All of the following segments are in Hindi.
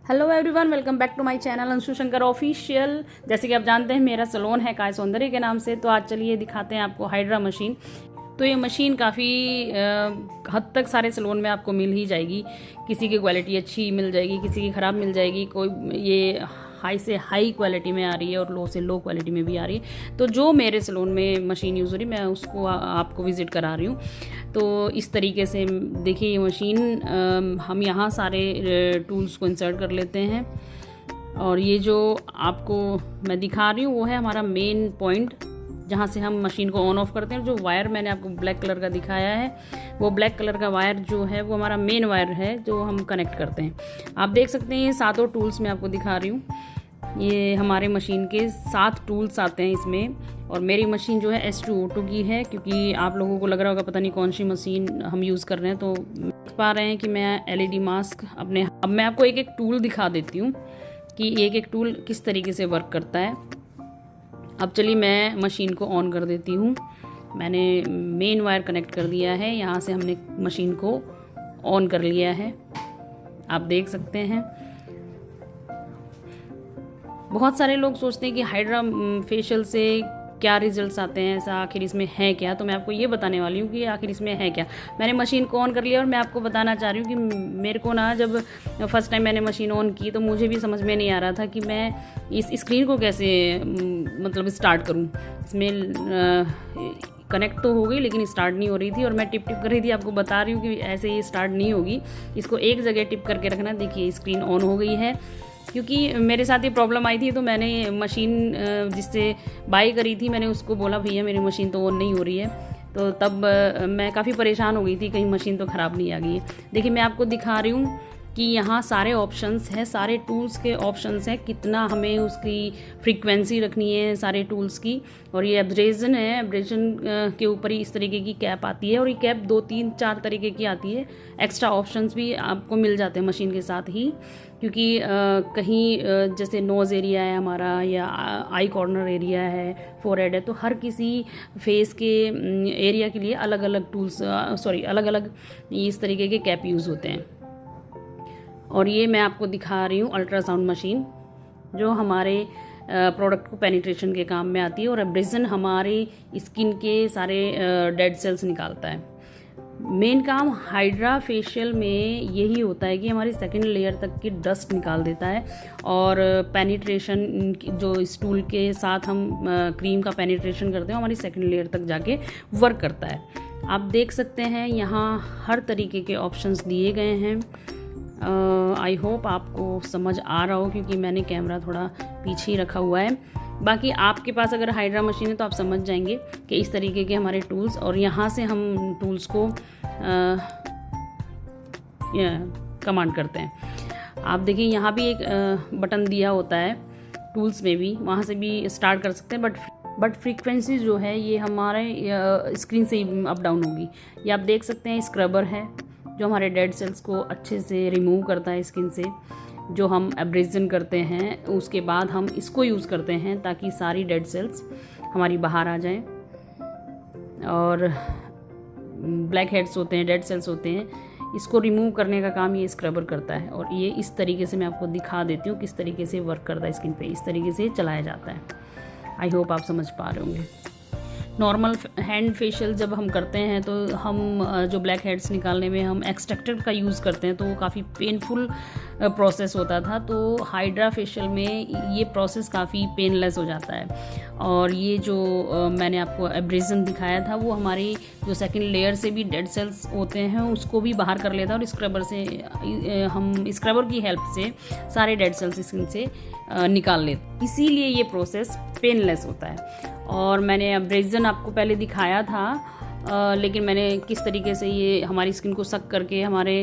Hello everyone, welcome back to my channel Anshu Shankar official. जैसे कि आप जानते हैं मेरा सैलून है काय सौंदर्य के नाम से। तो आज चलिए दिखाते हैं आपको हाइड्रा मशीन। तो ये मशीन काफ़ी हद तक सारे सैलून में आपको मिल ही जाएगी। किसी की क्वालिटी अच्छी मिल जाएगी, किसी की ख़राब मिल जाएगी। कोई ये हाई से हाई क्वालिटी में आ रही है और लो से लो क्वालिटी में भी आ रही है। तो जो मेरे सैलून में मशीन यूज़ हो रही मैं उसको आपको विज़िट करा रही हूँ। तो इस तरीके से देखिए ये मशीन, हम यहाँ सारे टूल्स को इंसर्ट कर लेते हैं। और ये जो आपको मैं दिखा रही हूँ वो है हमारा मेन पॉइंट, जहाँ से हम मशीन को ऑन ऑफ करते हैं। जो वायर मैंने आपको ब्लैक कलर का दिखाया है, वो ब्लैक कलर का वायर जो है वो हमारा मेन वायर है जो हम कनेक्ट करते हैं। आप देख सकते हैं ये सातों टूल्स मैं आपको दिखा रही हूँ। ये हमारे मशीन के 7 टूल्स आते हैं इसमें। और मेरी मशीन जो है S2O2 की है, क्योंकि आप लोगों को लग रहा होगा पता नहीं कौन सी मशीन हम यूज़ कर रहे हैं। तो देख पा रहे हैं कि मैं LED मास्क अब मैं आपको एक एक टूल दिखा देती हूँ कि एक एक टूल किस तरीके से वर्क करता है। अब चलिए मैं मशीन को ऑन कर देती हूँ। मैंने मेन वायर कनेक्ट कर दिया है, यहाँ से हमने मशीन को ऑन कर लिया है। आप देख सकते हैं बहुत सारे लोग सोचते हैं कि हाइड्रा फेशियल से क्या रिजल्ट्स आते हैं, ऐसा आखिर इसमें है क्या। तो मैं आपको ये बताने वाली हूँ कि आखिर इसमें है क्या। मैंने मशीन को ऑन कर लिया और मैं आपको बताना चाह रही हूँ कि मेरे को ना जब फर्स्ट टाइम मैंने मशीन ऑन की तो मुझे भी समझ में नहीं आ रहा था कि मैं इस स्क्रीन को कैसे मतलब स्टार्ट करूँ। इसमें कनेक्ट तो हो गई लेकिन स्टार्ट नहीं हो रही थी और मैं टिप कर रही थी। आपको बता रही हूँ कि ऐसे ये स्टार्ट नहीं होगी, इसको एक जगह टिप करके रखना। देखिए स्क्रीन ऑन हो गई है। क्योंकि मेरे साथ ये प्रॉब्लम आई थी तो मैंने मशीन जिससे बाई करी थी मैंने उसको बोला भैया मेरी मशीन तो ऑन नहीं हो रही है। तो तब मैं काफ़ी परेशान हो गई थी कहीं मशीन तो ख़राब नहीं आ गई है। देखिए मैं आपको दिखा रही हूँ कि यहाँ सारे ऑप्शंस हैं, सारे टूल्स के ऑप्शंस हैं, कितना हमें उसकी फ्रीक्वेंसी रखनी है सारे टूल्स की। और ये एब्रेजन है, एब्रेजन के ऊपर ही इस तरीके की कैप आती है। और ये कैप 2 3 4 तरीके की आती है। एक्स्ट्रा ऑप्शंस भी आपको मिल जाते हैं मशीन के साथ ही, क्योंकि कहीं जैसे नोज़ एरिया है हमारा या आई कॉर्नर एरिया है, फोरहेड है, तो हर किसी फेस के एरिया के लिए अलग अलग टूल्स अलग अलग इस तरीके के कैप यूज़ होते हैं। और ये मैं आपको दिखा रही हूँ अल्ट्रासाउंड मशीन, जो हमारे प्रोडक्ट को पेनिट्रेशन के काम में आती है। और एब्रेजन हमारी स्किन के सारे डेड सेल्स निकालता है। मेन काम हाइड्रा फेशियल में यही होता है कि हमारी सेकंड लेयर तक की डस्ट निकाल देता है। और पेनिट्रेशन जो इस टूल के साथ हम क्रीम का पेनिट्रेशन करते हैं हमारी सेकंड लेयर तक जाके वर्क करता है। आप देख सकते हैं यहाँ हर तरीके के ऑप्शंस दिए गए हैं। आई होप आपको समझ आ रहा हो, क्योंकि मैंने कैमरा थोड़ा पीछे ही रखा हुआ है। बाकी आपके पास अगर हाइड्रा मशीन है तो आप समझ जाएंगे कि इस तरीके के हमारे टूल्स, और यहाँ से हम टूल्स को कमांड करते हैं। आप देखिए यहाँ भी एक बटन दिया होता है टूल्स में भी, वहाँ से भी स्टार्ट कर सकते हैं। बट फ्रीक्वेंसी जो है ये हमारे स्क्रीन से ही अप डाउन होगी। ये आप देख सकते हैं स्क्रबर है जो हमारे डेड सेल्स को अच्छे से रिमूव करता है स्किन से। जो हम एब्रेजन करते हैं उसके बाद हम इसको यूज़ करते हैं ताकि सारी डेड सेल्स हमारी बाहर आ जाएं। और ब्लैक हेड्स होते हैं, डेड सेल्स होते हैं, इसको रिमूव करने का काम ये स्क्रबर करता है। और ये इस तरीके से मैं आपको दिखा देती हूँ किस तरीके से वर्क करता है स्किन पे। इस तरीके से चलाया जाता है। आई होप आप समझ पा रहे होंगे। नॉर्मल हैंड फेशियल जब हम करते हैं तो हम जो ब्लैक हेड्स निकालने में हम एक्सट्रैक्टर का यूज़ करते हैं तो वो काफ़ी पेनफुल प्रोसेस होता था। तो हाइड्रा फेशियल में ये प्रोसेस काफ़ी पेनलेस हो जाता है। और ये जो मैंने आपको एब्रेजन दिखाया था वो हमारी जो सेकंड लेयर से भी डेड सेल्स होते हैं उसको भी बाहर कर लेता है। और स्क्रबर से हम स्क्रबर की हेल्प से सारे डेड सेल्स स्किन से निकाल लेते, इसीलिए ये प्रोसेस पेनलेस होता है। और मैंने एब्रेजन आपको पहले दिखाया था, लेकिन मैंने किस तरीके से ये हमारी स्किन को सक करके हमारे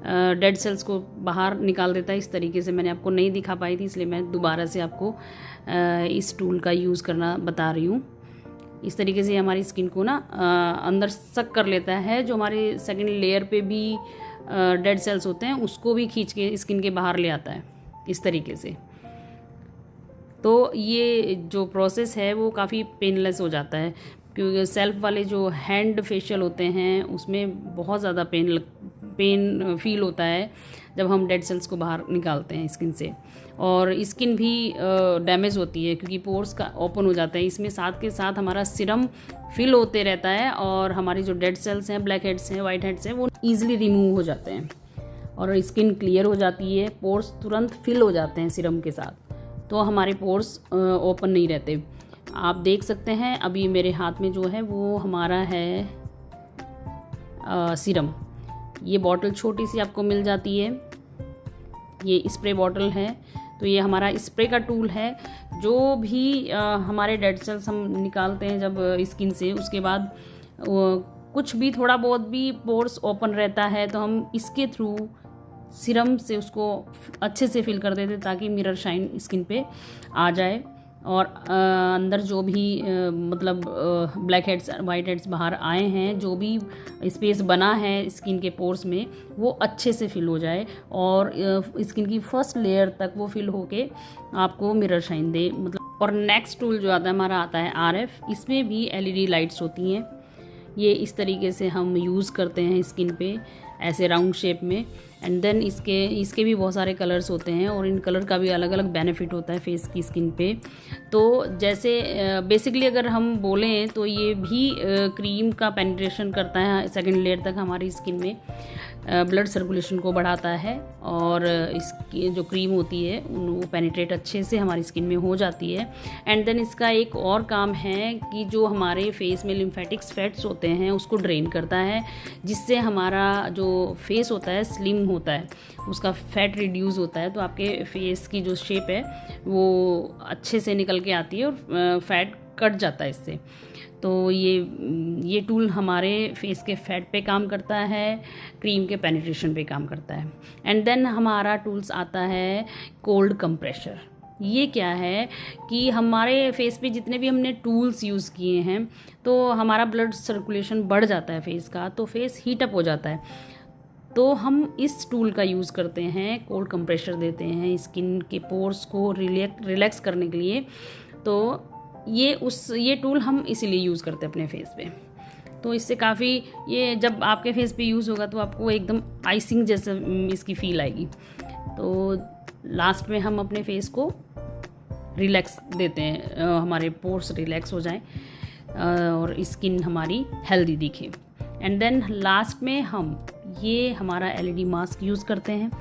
डेड सेल्स को बाहर निकाल देता है, इस तरीके से मैंने आपको नहीं दिखा पाई थी। इसलिए मैं दोबारा से आपको इस टूल का यूज़ करना बता रही हूँ। इस तरीके से हमारी स्किन को ना अंदर सक कर लेता है। जो हमारे सेकंड लेयर पे भी डेड सेल्स होते हैं उसको भी खींच के स्किन के बाहर ले आता है इस तरीके से। तो ये जो प्रोसेस है वो काफ़ी पेनलेस हो जाता है, क्योंकि सेल्फ वाले जो हैंड फेशियल होते हैं उसमें बहुत ज़्यादा पेन फील होता है जब हम डेड सेल्स को बाहर निकालते हैं स्किन से। और स्किन भी डैमेज होती है क्योंकि पोर्स का ओपन हो जाता है इसमें, साथ के साथ हमारा सीरम फिल होते रहता है और हमारी जो डेड सेल्स हैं, ब्लैक हेड्स हैं, वाइट हेड्स हैं, वो ईजिली रिमूव हो जाते हैं और स्किन क्लियर हो जाती है। पोर्स तुरंत फिल हो जाते हैं सीरम के साथ, तो हमारे पोर्स ओपन नहीं रहते। आप देख सकते हैं अभी मेरे हाथ में जो है वो हमारा है सीरम। ये बॉटल छोटी सी आपको मिल जाती है, ये स्प्रे बॉटल है। तो ये हमारा स्प्रे का टूल है। जो भी हमारे डेड सेल्स हम निकालते हैं जब स्किन से, उसके बाद कुछ भी थोड़ा बहुत भी पोर्स ओपन रहता है तो हम इसके थ्रू सीरम से उसको अच्छे से फिल कर देते हैं ताकि मिरर शाइन स्किन पे आ जाए और अंदर जो भी मतलब ब्लैक हेड्स, वाइट हेड्स बाहर आए हैं, जो भी स्पेस बना है स्किन के पोर्स में, वो अच्छे से फिल हो जाए और स्किन की फर्स्ट लेयर तक वो फिल होके आपको मिरर शाइन दे मतलब। और नेक्स्ट टूल जो आता है हमारा आता है RF। इसमें भी LED लाइट्स होती हैं। ये इस तरीके से हम यूज़ करते हैं स्किन पे ऐसे राउंड शेप में। एंड देन इसके भी बहुत सारे कलर्स होते हैं और इन कलर का भी अलग अलग बेनिफिट होता है फेस की स्किन पे। तो जैसे बेसिकली अगर हम बोलें तो ये भी क्रीम का पेनिट्रेशन करता है सेकंड लेयर तक हमारी स्किन में, ब्लड सर्कुलेशन को बढ़ाता है और इसकी जो क्रीम होती है वो पेनिट्रेट अच्छे से हमारी स्किन में हो जाती है। एंड देन इसका एक और काम है कि जो हमारे फेस में लिम्फेटिक्स फैट्स होते हैं उसको ड्रेन करता है, जिससे हमारा जो फेस होता है स्लिम होता है, उसका फैट रिड्यूस होता है। तो आपके फेस की जो शेप है वो अच्छे से निकल के आती है और फैट कट जाता है इससे। तो ये टूल हमारे फेस के फैट पे काम करता है, क्रीम के पेनिट्रेशन पे काम करता है। एंड देन हमारा टूल्स आता है कोल्ड कंप्रेशर। ये क्या है कि हमारे फेस पे जितने भी हमने टूल्स यूज़ किए हैं तो हमारा ब्लड सर्कुलेशन बढ़ जाता है फेस का, तो फेस हीट अप हो जाता है। तो हम इस टूल का यूज़ करते हैं, कोल्ड कंप्रेशर देते हैं स्किन के पोर्स को रिलैक्स करने के लिए। तो ये टूल हम इसीलिए यूज़ करते हैं अपने फेस पे। तो इससे काफ़ी, ये जब आपके फेस पे यूज़ होगा तो आपको एकदम आइसिंग जैसे इसकी फील आएगी। तो लास्ट में हम अपने फेस को रिलैक्स देते हैं, हमारे पोर्स रिलैक्स हो जाएं और स्किन हमारी हेल्दी दिखे। एंड देन लास्ट में हम ये हमारा LED मास्क यूज़ करते हैं।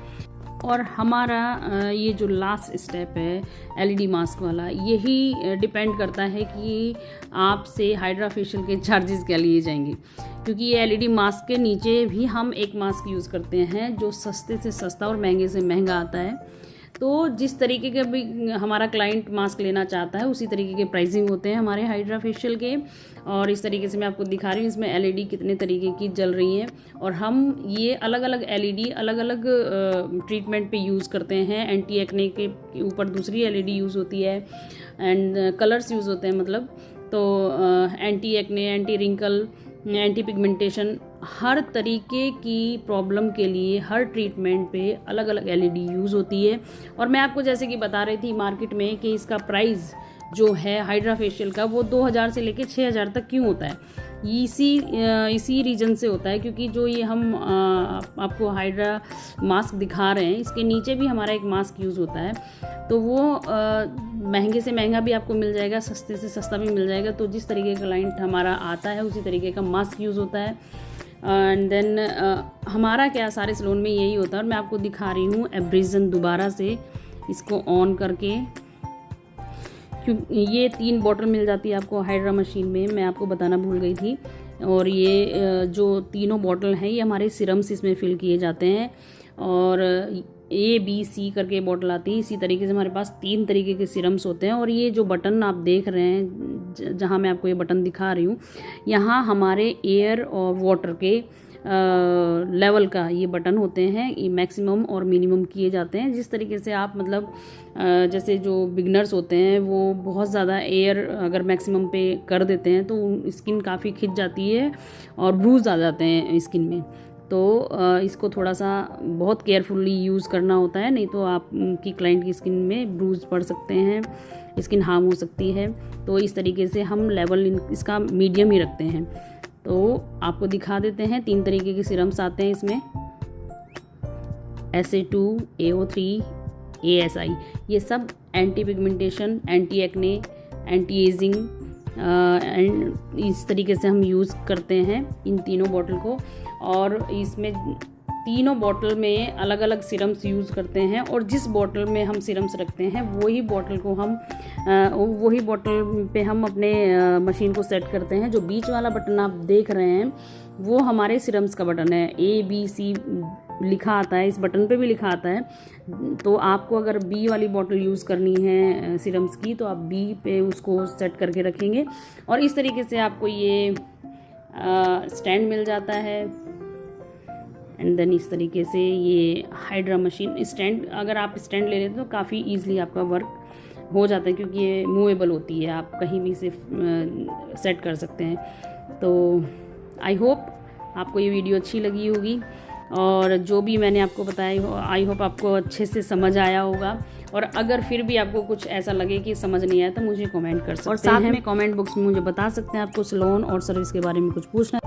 और हमारा ये जो लास्ट स्टेप है LED मास्क वाला, यही डिपेंड करता है कि आपसे हाइड्रा फेशियल के चार्जेस क्या लिए जाएंगे, क्योंकि ये LED मास्क के नीचे भी हम एक मास्क यूज़ करते हैं जो सस्ते से सस्ता और महंगे से महंगा आता है। तो जिस तरीके के भी हमारा क्लाइंट मास्क लेना चाहता है उसी तरीके के प्राइसिंग होते हैं हमारे हाइड्रा फेशियल के। और इस तरीके से मैं आपको दिखा रही हूँ इसमें LED कितने तरीके की जल रही हैं और हम ये अलग अलग LED अलग अलग ट्रीटमेंट पे यूज़ करते हैं। एंटी एक्ने के ऊपर दूसरी LED यूज़ होती है एंड कलर्स यूज़ होते हैं मतलब। तो anti acne, anti wrinkle, anti pigmentation, हर तरीके की प्रॉब्लम के लिए हर ट्रीटमेंट पे अलग अलग LED यूज़ होती है। और मैं आपको जैसे कि बता रही थी मार्केट में कि इसका प्राइस जो है हाइड्रा फेशियल का वो 2000 से लेके 6000 तक क्यों होता है, इसी रीज़न से होता है क्योंकि जो ये हम आपको हाइड्रा मास्क दिखा रहे हैं इसके नीचे भी हमारा एक मास्क यूज़ होता है। तो वो महंगे से महंगा भी आपको मिल जाएगा, सस्ते से सस्ता भी मिल जाएगा। तो जिस तरीके का क्लाइंट हमारा आता है उसी तरीके का मास्क यूज़ होता है। एंड देन हमारा क्या सारे सैलून में यही होता है। और मैं आपको दिखा रही हूँ एब्रेजन दोबारा से इसको ऑन करके, क्योंकि ये 3 बॉटल मिल जाती है आपको हाइड्रा मशीन में, मैं आपको बताना भूल गई थी। और ये जो तीनों बॉटल हैं ये हमारे सिरम्स इसमें फिल किए जाते हैं और A-B-C करके बॉटल आती है। इसी तरीके से हमारे पास 3 तरीके के सिरम्स होते हैं। और ये जो बटन आप देख रहे हैं, जहाँ मैं आपको ये बटन दिखा रही हूँ, यहाँ हमारे एयर और वाटर के लेवल का ये बटन होते हैं। ये मैक्सिमम और मिनिमम किए जाते हैं। जिस तरीके से आप मतलब जैसे जो बिगनर्स होते हैं वो बहुत ज़्यादा एयर अगर मैक्सिमम पे कर देते हैं तो स्किन काफ़ी खिंच जाती है और ब्रूज आ जाते हैं स्किन में। तो इसको थोड़ा सा बहुत केयरफुली यूज़ करना होता है, नहीं तो आपकी क्लाइंट की स्किन में ब्रूज पड़ सकते हैं, स्किन हार्म हो सकती है। तो इस तरीके से हम लेवल इसका मीडियम ही रखते हैं। तो आपको दिखा देते हैं 3 तरीके के सिरम्स आते हैं इसमें। SA2, AO3, ASI, ये सब anti pigmentation, anti acne, anti ageing and इस तरीके से हम यूज़ करते हैं इन तीनों बॉटल को। और इसमें तीनों बॉटल में अलग अलग सीरम्स यूज़ करते हैं, और जिस बॉटल में हम सीरम्स रखते हैं वही बॉटल पे हम अपने मशीन को सेट करते हैं। जो बीच वाला बटन आप देख रहे हैं वो हमारे सीरम्स का बटन है, ABC लिखा आता है, इस बटन पे भी लिखा आता है। तो आपको अगर B वाली बॉटल यूज़ करनी है सीरम्स की, तो आप B पे उसको सेट करके रखेंगे, और इस तरीके से आपको ये स्टैंड मिल जाता है। एंड देन इस तरीके से ये हाइड्रा मशीन स्टैंड, अगर आप स्टैंड ले लेते तो काफ़ी ईजिली आपका वर्क हो जाता है, क्योंकि ये मूवेबल होती है, आप कहीं भी से सेट कर सकते हैं। तो आई होप आपको ये वीडियो अच्छी लगी होगी, और जो भी मैंने आपको बताया आई होप आपको अच्छे से समझ आया होगा। और अगर फिर भी आपको कुछ ऐसा लगे कि समझ नहीं आया तो मुझे कमेंट कर सकते हैं, और साथ में कमेंट बॉक्स में मुझे बता सकते हैं आपको सैलून और सर्विस के बारे में कुछ पूछना